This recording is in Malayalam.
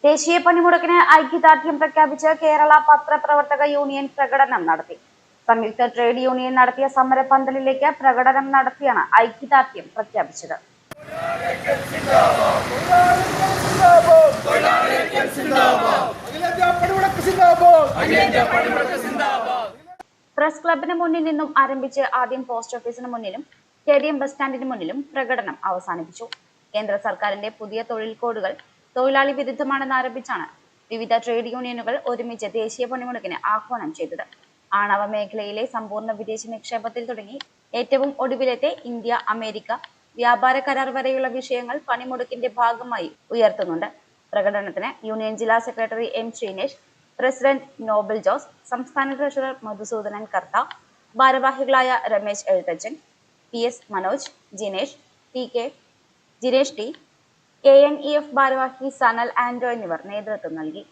ദേശീയ പണിമുടക്കിന് ഐക്യദാർഢ്യം പ്രഖ്യാപിച്ച് കേരള പത്രപ്രവർത്തക യൂണിയൻ പ്രകടനം നടത്തി. സംയുക്ത ട്രേഡ് യൂണിയൻ നടത്തിയ സമരപന്തലിലേക്ക് പ്രകടനം നടത്തിയാണ് ഐക്യദാർഢ്യം പ്രഖ്യാപിച്ചത്. പ്രസ് ക്ലബിന് മുന്നിൽ നിന്നും ആരംഭിച്ച് ആദ്യം പോസ്റ്റ് ഓഫീസിന് മുന്നിലും സ്റ്റേഡിയം ബസ് സ്റ്റാൻഡിന് മുന്നിലും പ്രകടനം അവസാനിപ്പിച്ചു. കേന്ദ്ര സർക്കാരിന്റെ പുതിയ തൊഴിൽ കോഡുകൾ തൊഴിലാളി വിരുദ്ധമാണെന്ന് ആരോപിച്ചാണ് വിവിധ ട്രേഡ് യൂണിയനുകൾ ഒരുമിച്ച് ദേശീയ പണിമുടക്കിന് ആഹ്വാനം ചെയ്തത്. ആണവ മേഖലയിലെ സമ്പൂർണ്ണ വിദേശ നിക്ഷേപത്തിൽ തുടങ്ങി ഏറ്റവും ഒടുവിലത്തെ ഇന്ത്യ അമേരിക്ക വ്യാപാര കരാർ വരെയുള്ള വിഷയങ്ങൾ പണിമുടക്കിന്റെ ഭാഗമായി ഉയർത്തുന്നുണ്ട്. പ്രകടനത്തിന് യൂണിയൻ ജില്ലാ secretary M Sreenesh, president Nobel Jose, സംസ്ഥാന ട്രഷറർ മധുസൂദനൻ കർത്ത, ഭാരവാഹികളായ Ramesh Ezhuthachan, P S Manoj, Jinesh T, KNEF ഭാരവാഹി സനൽ ആൻഡ്രോ എന്നിവർ നേതൃത്വം നൽകി.